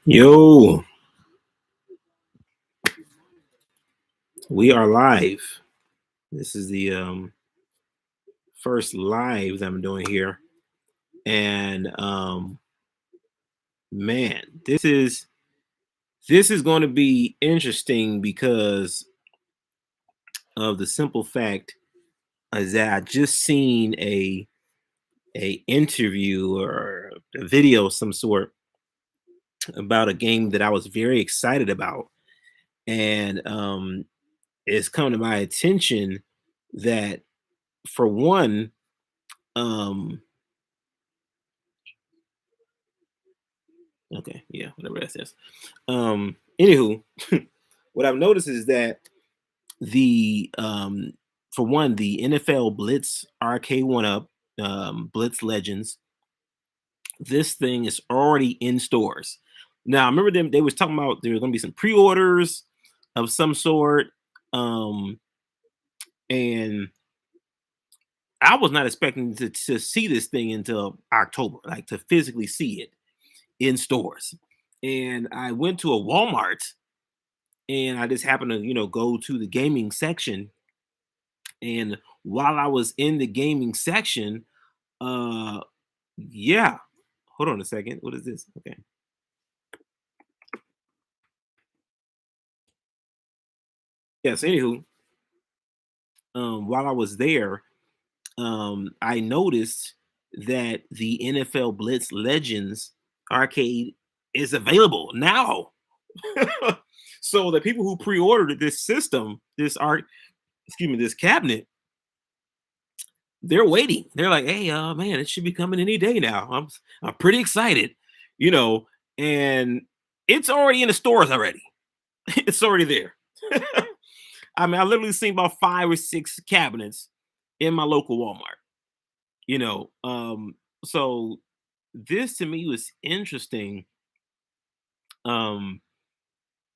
Yo, we are live. This is the first live that I'm doing here. And man, this is going to be interesting because of the simple fact is that I just seen a interview or a video of some sort about a game that I was very excited about. And it's come to my attention that for one, um okay, yeah, whatever that says. Anywho, what I've noticed is that the for one, the NFL Blitz ARCADE1UP BLITZ Legends, this thing is already in stores. Now, I remember them, they was talking about there were gonna be some pre-orders of some sort. Um, and I was not expecting to see this thing until October, like to physically see it in stores. And I went to a Walmart and I just happened to, go to the gaming section. And while I was in the gaming section, uh, yeah, hold on a second. What is this? Okay. Yes. Anywho, while I was there, I noticed that the NFL Blitz Legends arcade is available now. So the people who pre-ordered this system, this cabinet, they're waiting. They're like, "Hey, man, it should be coming any day now. I'm pretty excited, you know." And it's already in the stores already. It's already there. I mean, I literally seen about 5 or 6 cabinets in my local Walmart. You know, so this to me was interesting. Um,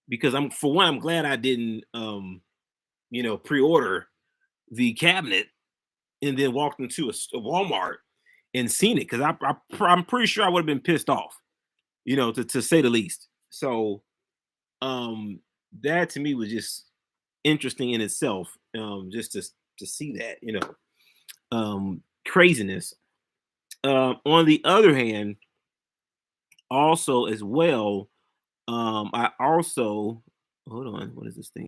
because for one, I'm glad I didn't, pre-order the cabinet and then walked into a Walmart and seen it because I'm pretty sure I would have been pissed off, to say the least. So um, that to me was just interesting in itself, just to see that, craziness. On the other hand, also as well, I also hold on, what is this thing?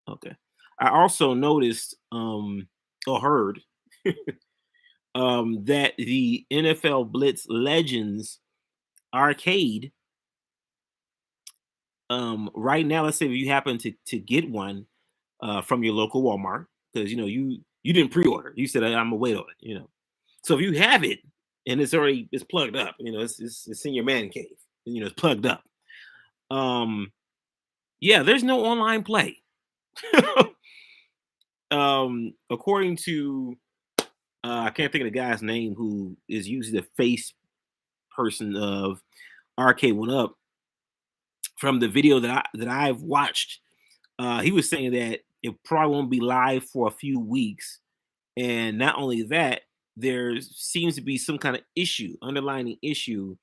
Okay, I also noticed or heard that the NFL Blitz Legends arcade, right now, let's say if you happen to get one from your local Walmart, because you didn't pre-order, you said I'm gonna wait on it. So if you have it and it's plugged up, it's in your man cave, it's plugged up. Yeah, there's no online play. According to I can't think of the guy's name who is usually the face person of ARCADE1UP. From the video that I've watched, he was saying that it probably won't be live for a few weeks, and not only that, there seems to be some kind of underlying issue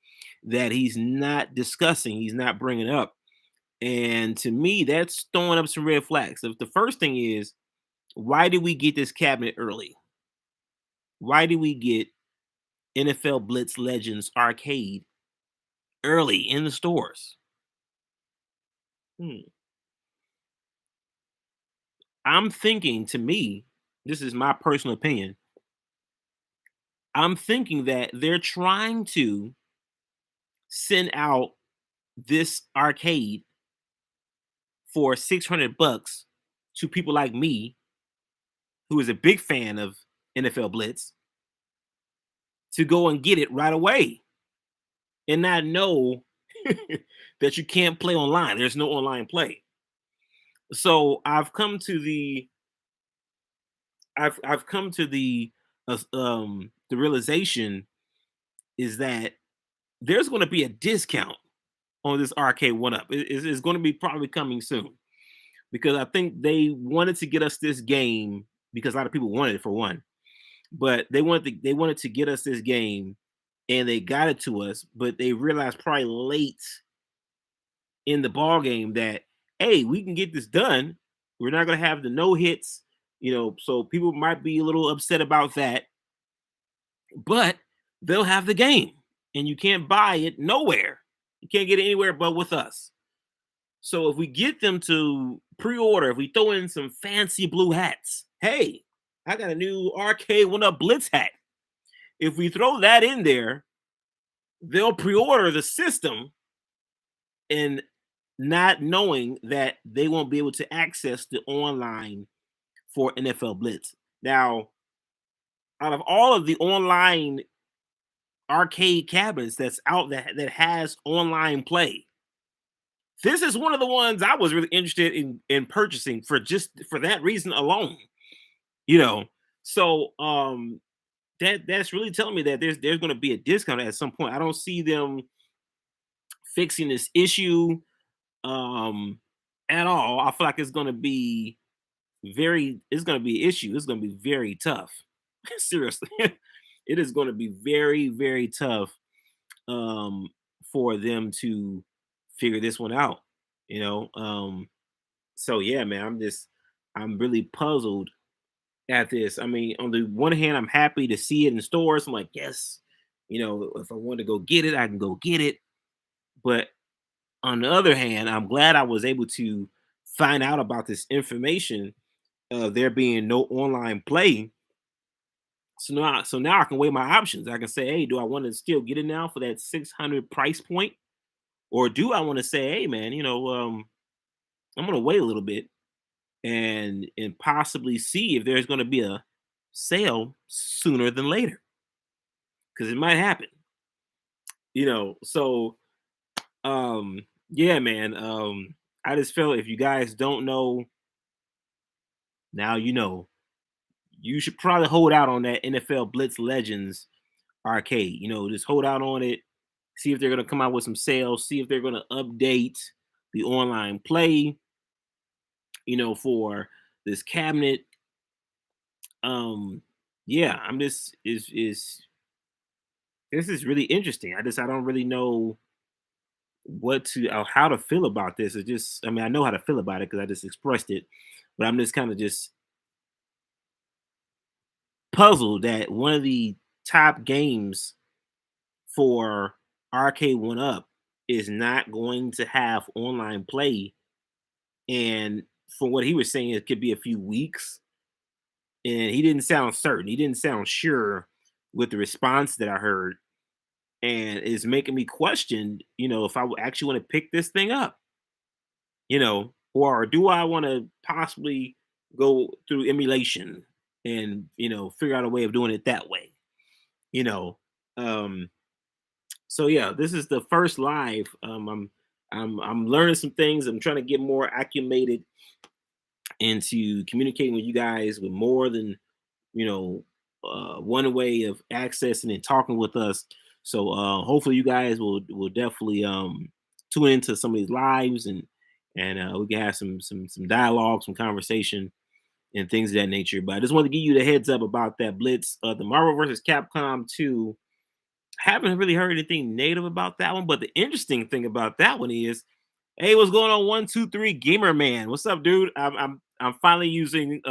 that he's not discussing, he's not bringing up, and to me, that's throwing up some red flags. If the first thing is, why did we get this cabinet early? Why did we get NFL Blitz Legends Arcade early in the stores? Hmm. I'm thinking, to me, this is my personal opinion. I'm thinking that they're trying to send out this arcade for 600 bucks to people like me, who is a big fan of NFL Blitz, to go and get it right away and not know that you can't play online. There's no online play. So I've come to the realization is that there's going to be a discount on this ARCADE1UP. It's going to be probably coming soon because I think they wanted to get us this game because a lot of people wanted it for one, but they wanted to get us this game and they got it to us, but they realized probably late in the ball game that, hey, we can get this done. We're not going to have the no hits, so people might be a little upset about that, but they'll have the game and you can't buy it nowhere. You can't get it anywhere but with us. So if we get them to pre-order, if we throw in some fancy blue hats, hey, I got a new ARCADE1UP Blitz hat. If we throw that in there, they'll pre-order the system and not knowing that they won't be able to access the online for NFL Blitz. Now, out of all of the online arcade cabinets that's out that has online play, this is one of the ones I was really interested in purchasing for just for that reason alone. You know, so that's really telling me that there's going to be a discount at some point. I don't see them fixing this issue um at all. I feel like it's going to be it's going to be an issue. It's going to be very tough. Seriously. It is going to be very, very tough um for them to figure this one out, you know. So yeah, man, I'm really puzzled at this. I mean, on the one hand, I'm happy to see it in stores. I'm like, yes, if I want to go get it, I can go get it. But on the other hand, I'm glad I was able to find out about this information of there being no online play. So now I can weigh my options. I can say, hey, do I want to still get it now for that 600 price point? Or do I want to say, hey man, I'm gonna wait a little bit and possibly see if there's gonna be a sale sooner than later. Because it might happen, So yeah, man. I just felt if you guys don't know, now you know. You should probably hold out on that NFL Blitz Legends arcade. Just hold out on it. See if they're gonna come out with some sales. See if they're gonna update the online play. For this cabinet. Yeah, I'm just is this is really interesting. I don't really know what to how to feel about this. It just I mean I know how to feel about it because I just expressed it, but I'm just kind of just puzzled that one of the top games for Arcade One Up is not going to have online play. And from what he was saying, it could be a few weeks. And he didn't sound certain. He didn't sound sure with the response that I heard. And it's making me question, if I would actually want to pick this thing up, or do I want to possibly go through emulation and, figure out a way of doing it that way, you know? Um, so yeah, this is the first live. I'm learning some things. I'm trying to get more acclimated into communicating with you guys with more than you know one way of accessing and talking with us. So hopefully you guys will definitely tune into some of these lives and we can have some dialogue, some conversation and things of that nature. But I just wanted to give you the heads up about that Blitz, the Marvel versus Capcom 2. Haven't really heard anything negative about that one, but the interesting thing about that one is, hey, what's going on? 123 Gamer Man, what's up, dude? I'm finally using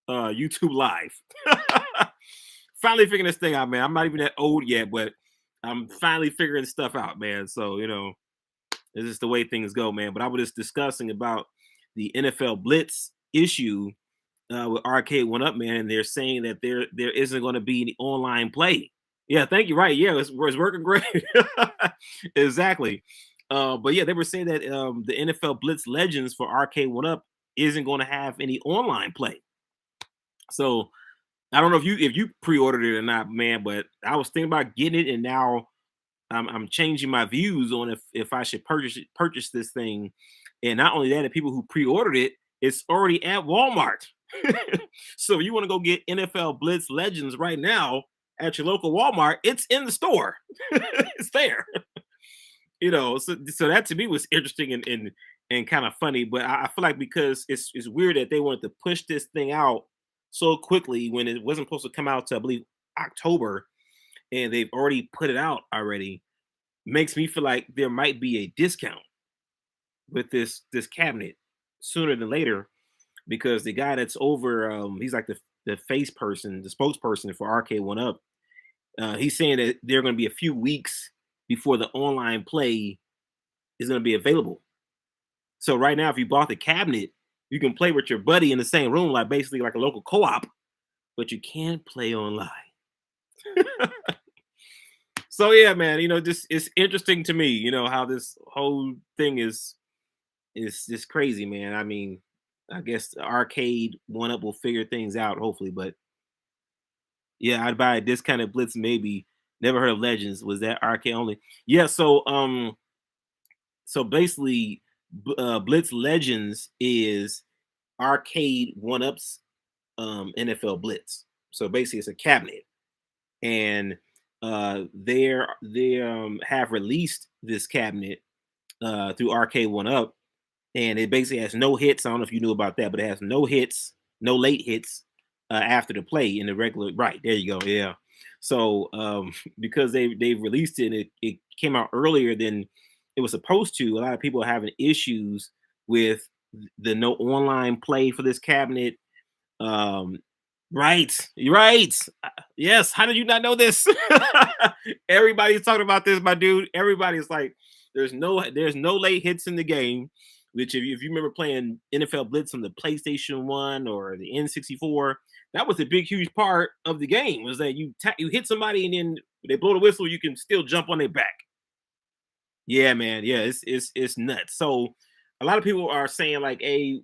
YouTube Live. Finally figuring this thing out, man. I'm not even that old yet, but I'm finally figuring stuff out, man. So this is the way things go, man. But I was just discussing about the NFL Blitz issue with Arcade One Up, man, and they're saying that there isn't going to be any online play. Yeah, thank you. Right, yeah, it's working great. Exactly. But yeah, they were saying that the NFL Blitz Legends for Arcade One Up isn't going to have any online play. So I don't know if you pre-ordered it or not, man, but I was thinking about getting it, and now I'm changing my views on if I should purchase this thing. And not only that, the people who pre-ordered it, it's already at Walmart. So if you want to go get NFL Blitz Legends right now at your local Walmart, it's in the store. It's there. So that to me was interesting and kind of funny. But I feel like because it's weird that they wanted to push this thing out so quickly when it wasn't supposed to come out to, I believe, October, and they've already put it out already, makes me feel like there might be a discount. with this cabinet sooner than later because the guy that's over, he's like the face person, the spokesperson for Arcade One Up. He's saying that there are going to be a few weeks before the online play is going to be available. So right now, if you bought the cabinet, you can play with your buddy in the same room, like basically like a local co-op, but you can't play online. So yeah, man, just it's interesting to me, how this whole thing is just crazy, man. I mean, I guess the Arcade One Up will figure things out, hopefully. But yeah, I'd buy this kind of Blitz maybe. Never heard of Legends. Was that arcade only? Yeah. So basically, Blitz Legends is Arcade One Up's NFL Blitz. So basically, it's a cabinet, and they have released this cabinet through Arcade One Up, and it basically has no hits. I don't know if you knew about that, but it has no hits, no late hits after the play in the regular. Right there, you go. Yeah. So because they've released it, and it came out earlier than it was supposed to. A lot of people are having issues with the no online play for this cabinet. um, right, you're right. Yes. How did you not know this? Everybody's talking about this, my dude. Everybody's like, there's no late hits in the game. Which, if you remember playing NFL Blitz on the PlayStation One or the N64, that was a big, huge part of the game. Was that you hit somebody and then they blow the whistle, you can still jump on their back. Yeah, man. Yeah, it's nuts. So a lot of people are saying like, "Hey,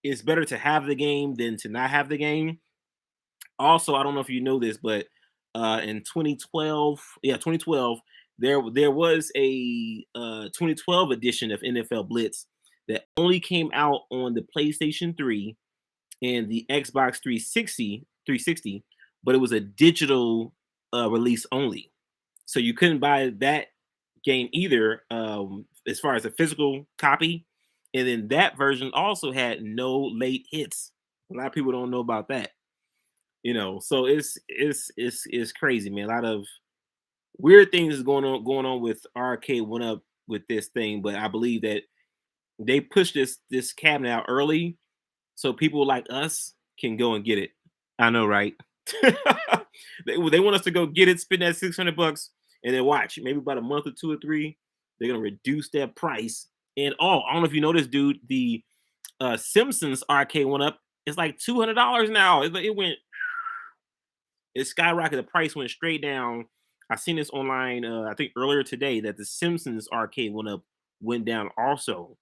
it's better to have the game than to not have the game." Also, I don't know if you know this, but in 2012, yeah, 2012, there was a 2012 edition of NFL Blitz that only came out on the PlayStation 3 and the Xbox 360, but it was a digital release only. So you couldn't buy that game either, as far as a physical copy. And then that version also had no late hits. A lot of people don't know about that. So it's crazy, man. A lot of weird things is going on with Arcade One Up with this thing, but I believe that they pushed this cabinet out early so people like us can go and get it. I know, right? They want us to go get it, spend that $600, and then watch. Maybe about a month or two or three, they're gonna reduce that price. And I don't know if you know this, dude. The Simpsons Arcade One Up is like $200 now. It went, it skyrocketed. The price went straight down. I seen this online. I think earlier today that the Simpsons Arcade One Up went down also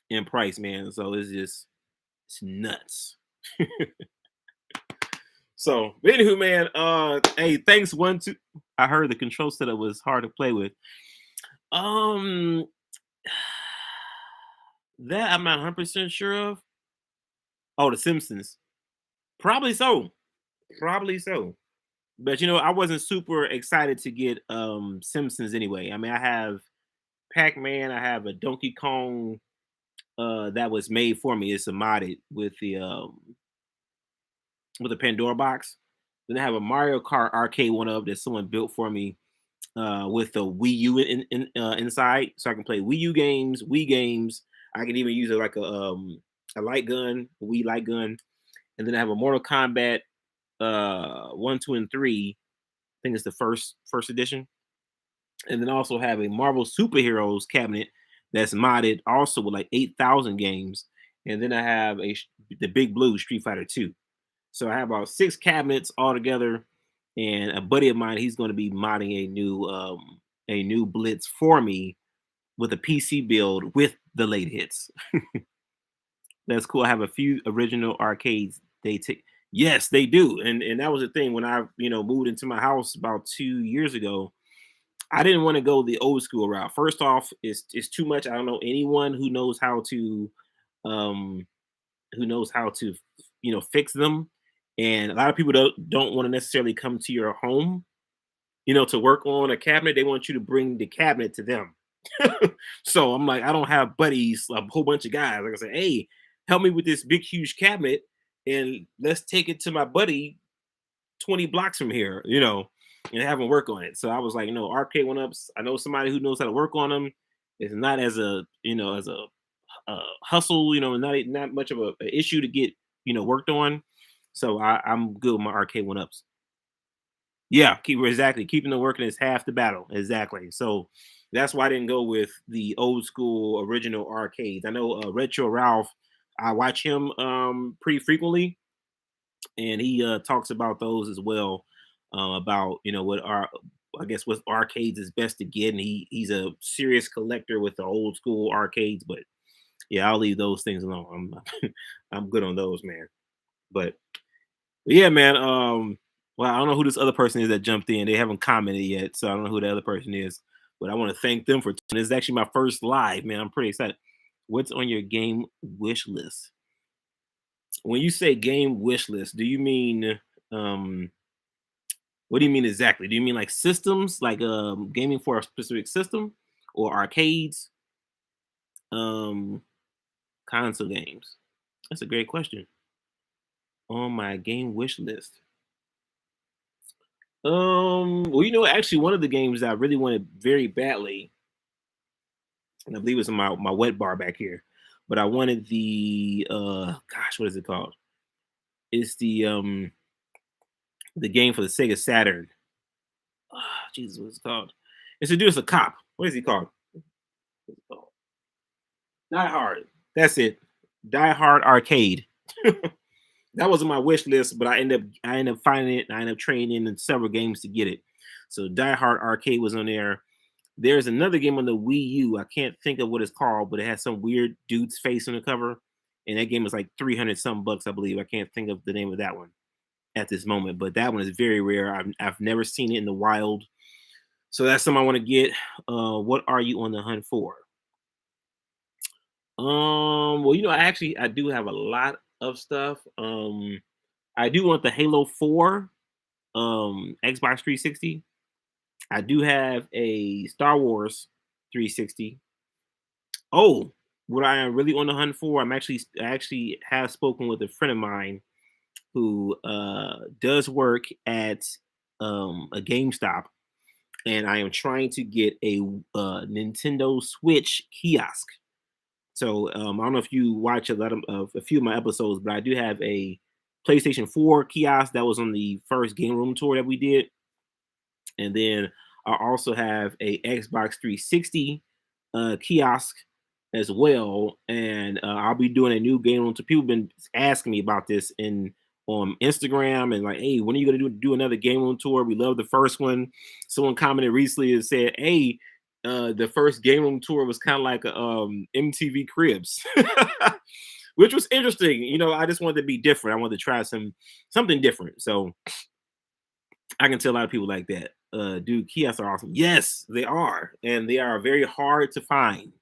in price, man. So it's nuts. So, anywho, man, hey, thanks one two. I heard the control setup was hard to play with. Um, that I'm not 100% sure of. Oh, The Simpsons, probably so, probably so. But I wasn't super excited to get Simpsons anyway. I mean, I have Pac-Man, I have a Donkey Kong that was made for me. It's a modded with a Pandora box. Then I have a Mario Kart arcade one up that someone built for me with the Wii U inside, so I can play Wii U games, Wii games. I can even use it like a light gun, a Wii light gun, and then I have a Mortal Kombat 1, 2, and 3. I think it's the first edition, and then also have a Marvel superheroes cabinet that's modded also with like 8,000 games, and then I have the Big Blue Street Fighter 2. So I have about 6 cabinets altogether, and a buddy of mine, he's going to be modding a new Blitz for me with a PC build with the late hits. That's cool. I have a few original arcades. They take Yes, they do, and that was the thing when I moved into my house about 2 years ago. I didn't want to go the old school route. First off, it's too much. I don't know anyone um who knows how to fix them, and a lot of people don't want to necessarily come to your home to work on a cabinet. They want you to bring the cabinet to them. So I'm like, I don't have buddies, a whole bunch of guys. Like I said, hey, help me with this big huge cabinet, and let's take it to my buddy 20 blocks from here, and have him work on it. So I was like, arcade one ups. I know somebody who knows how to work on them. It's not as a as a hustle, not much of a issue to get worked on. So I'm good with my arcade one ups. Yeah, keeping the working is half the battle. Exactly. So that's why I didn't go with the old school original arcades. I know Retro Ralph. I watch him pretty frequently, and he talks about those as well. About what are I guess what arcades is best to get, and he's a serious collector with the old school arcades. But yeah, I'll leave those things alone. I'm I'm good on those, man. But yeah, man. Well, I don't know who this other person is that jumped in. They haven't commented yet, so I don't know who the other person is. But I want to thank them for. This is actually my first live, man. I'm pretty excited. What's on your game wish list? When you say game wish list, do you mean what do you mean exactly? Do you mean like systems, like gaming for a specific system, or arcades, um, console games? That's a great question. On my game wish list. Well, actually, one of the games that I really wanted very badly, and I believe it's in my wet bar back here, but I wanted the gosh, what is it called? It's the game for the Sega Saturn. Ah, Jesus, what's it called? It's a dude, it's a cop. What is he called? What's it called? Die Hard. That's it. Die Hard Arcade. That was on my wish list, but I ended up finding it. And I ended up trading in several games to get it. So Die Hard Arcade was on there. There's another game on the Wii U. I can't think of what it's called, but it has some weird dude's face on the cover, and that game was like 300 some bucks, I believe. I can't think of the name of that one at this moment, but that one is very rare. I've never seen it in the wild, so that's something I want to get. What are you on the hunt for? Well, I do have a lot of stuff. I do want the Halo 4 Xbox 360. I do have a Star Wars 360. Oh, what I am really on the hunt for, I actually have spoken with a friend of mine who does work at a GameStop, and I am trying to get a Nintendo Switch kiosk. So I don't know if you watch a few of my episodes, but I do have a PlayStation 4 kiosk that was on the first game room tour that we did, and then I also have a Xbox 360 kiosk as well, and I'll be doing a new game room. So people have been asking me about this in on Instagram and like, hey, when are you gonna do another game room tour? We love the first one. Someone commented recently and said, hey, the first game room tour was kind of like a MTV Cribs, which was interesting. I just wanted to be different. I wanted to try something different. So I can tell a lot of people like that. Dude, kiosks are awesome. Yes, they are, and they are very hard to find.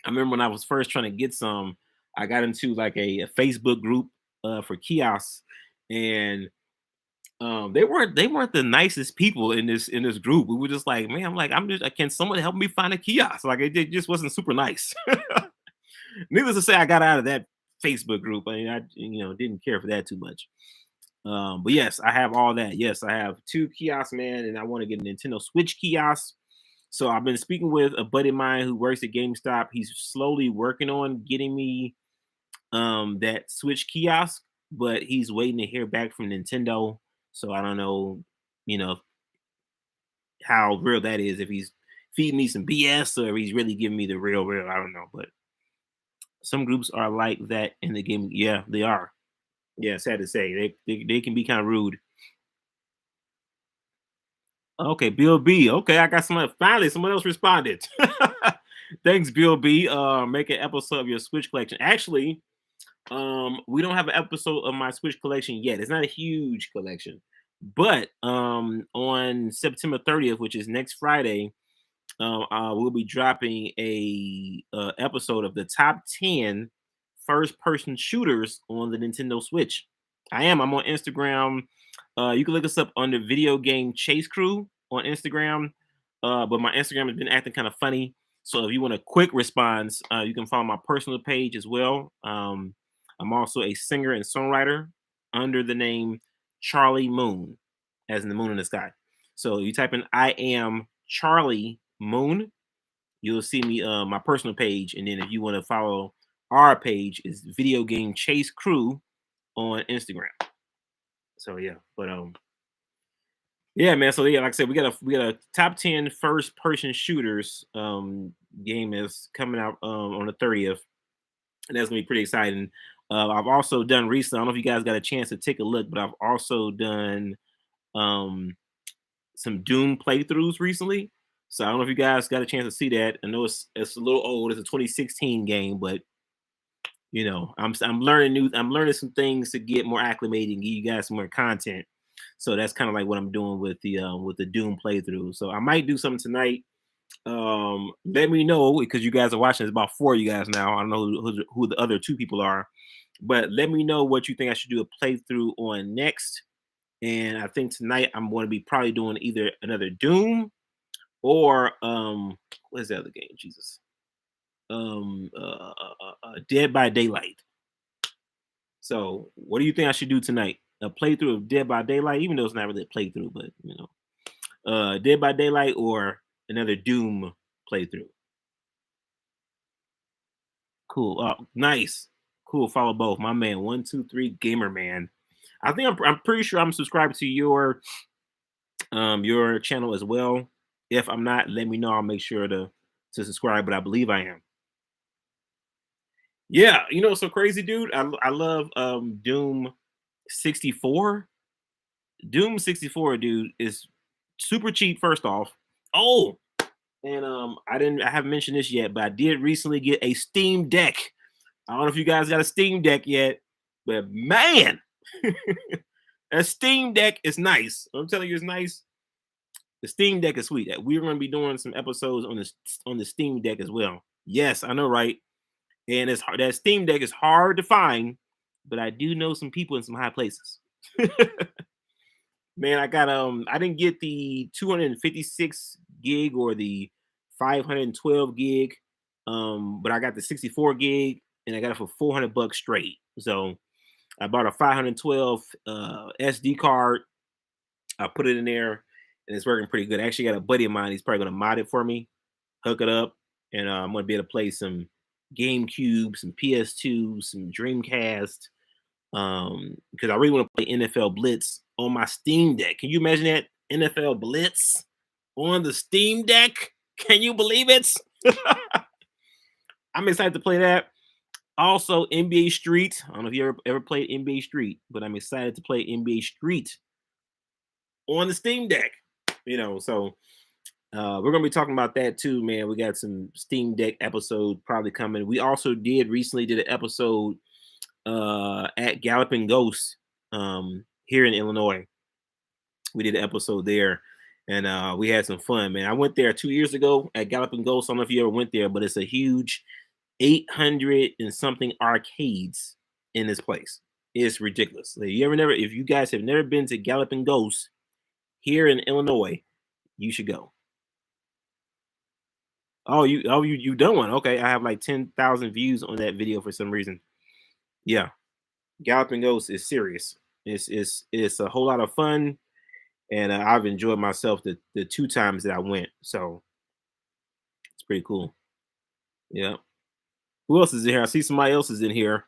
I remember when I was first trying to get some, I got into like a Facebook group for kiosks, and they weren't the nicest people in this group. We were just like, man, I'm like, can someone help me find a kiosk? Like it just wasn't super nice. Needless to say, I got out of that Facebook group. I mean, I didn't care for that too much. But yes, I have all that. Yes, I have two kiosks, man, and I want to get a Nintendo Switch kiosk. So I've been speaking with a buddy of mine who works at GameStop. He's slowly working on getting me that Switch kiosk, but he's waiting to hear back from Nintendo. So I don't know, you know, how real that is, if he's feeding me some BS or if he's really giving me the real. I don't know. But some groups are like that in the game. Yeah, they are. Yeah, sad to say. They can be kind of rude. Okay, Bill B. Okay, I got someone. Finally, someone else responded. Thanks, Bill B. Make an episode of your Switch collection. Actually, we don't have an episode of my Switch collection yet. It's not a huge collection, but on September 30th, which is next Friday, we'll be dropping a episode of the top 10 first-person shooters on the Nintendo Switch. I'm on Instagram. You can look us up under Video Game Chase Crew on Instagram. But my Instagram has been acting kind of funny. So if you want a quick response, you can follow my personal page as well. I'm also a singer and songwriter under the name Charlie Moon, as in the moon in the sky. So you type in I am Charlie Moon, you'll see me my personal page, and then if you want to follow our page, is Video Game Chase Crew on Instagram. So yeah, but yeah, man. So yeah, like I said, we got a top 10 first person shooters game is coming out on the 30th, and that's gonna be pretty exciting. I've also done recently. I don't know if you guys got a chance to take a look, but I've also done um some Doom playthroughs recently. So I don't know if you guys got a chance to see that. I know it's a little old. It's a 2016 game, but I'm learning some things to get more acclimated and give you guys some more content. So that's kind of like what I'm doing with the Doom playthrough. So I might do something tonight. Let me know because you guys are watching. It's about 4 of you guys now. I don't know who the other 2 people are, but let me know what you think I should do a playthrough on next. And I think tonight I'm going to be probably doing either another Doom or what is the other game? Jesus, Dead by Daylight. So, what do you think I should do tonight? A playthrough of Dead by Daylight, even though it's not really a playthrough, but Dead by Daylight or another Doom playthrough. Cool. Nice. Cool. Follow both. My man, 123 Gamer Man. I think I'm pretty sure I'm subscribed to your channel as well. If I'm not, let me know. I'll make sure to subscribe, but I believe I am. Yeah, it's so crazy, dude. I love Doom 64. Doom 64, dude, is super cheap, first off. Oh, and I haven't mentioned this yet, but I did recently get a Steam Deck. I don't know if you guys got a Steam Deck yet, but man, a Steam Deck is nice. I'm telling you, it's nice. The Steam Deck is sweet. We're going to be doing some episodes on the Steam Deck as well. Yes, I know, right? And it's hard. That Steam Deck is hard to find, but I do know some people in some high places. Man, I didn't get the 256 gig or the 512 gig, but I got the 64 gig and I got it for $400 straight. So I bought a 512 SD card. I put it in there and it's working pretty good. I actually got a buddy of mine. He's probably gonna mod it for me, hook it up, and I'm gonna be able to play some GameCube, some PS2, some Dreamcast, because I really want to play NFL Blitz on my Steam Deck. Can you imagine that? NFL Blitz on the Steam Deck? Can you believe it? I'm excited to play that. Also, NBA Street. I don't know if you ever played NBA Street, but I'm excited to play NBA Street on the Steam Deck. So we're gonna be talking about that too, man. We got some Steam Deck episode probably coming. We also recently did an episode at Galloping Ghost here in Illinois. We did an episode there, and we had some fun, man. I went there 2 years ago at Galloping Ghost. I don't know if you ever went there, but it's a huge 800 and something arcades in this place. It's ridiculous. Like, if you guys have never been to Galloping Ghost here in Illinois, you should go. You done one. Okay, I have like 10,000 views on that video for some reason. Yeah, Galloping Ghost is serious. It's a whole lot of fun, and I've enjoyed myself the 2 times that I went. So it's pretty cool. Yeah. Who else is in here? I see somebody else is in here.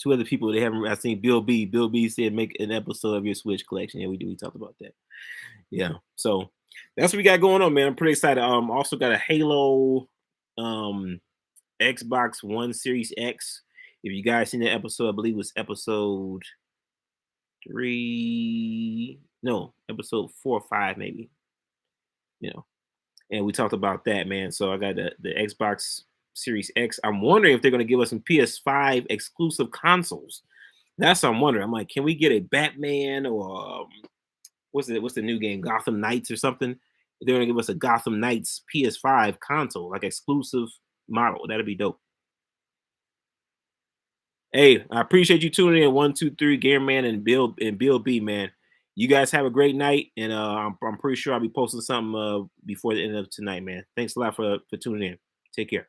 2 other people they haven't. I seen Bill B. Bill B said make an episode of your Switch collection. Yeah, we do. We talked about that. Yeah. So that's what we got going on, man. I'm pretty excited. Also got a Halo Xbox One Series X. If you guys seen that episode, I believe it was episode 3. No, episode 4 or 5, maybe. And we talked about that, man. So I got the Xbox Series X. I'm wondering if they're going to give us some PS5 exclusive consoles. That's what I'm wondering. I'm like, can we get a Batman or what's the new game, Gotham Knights or something? They're going to give us a Gotham Knights PS5 console, like exclusive model. That'd be dope. Hey, I appreciate you tuning in. 123 Gamer Man and Bill B, man. You guys have a great night, and I'm pretty sure I'll be posting something before the end of tonight, man. Thanks a lot for tuning in. Take care.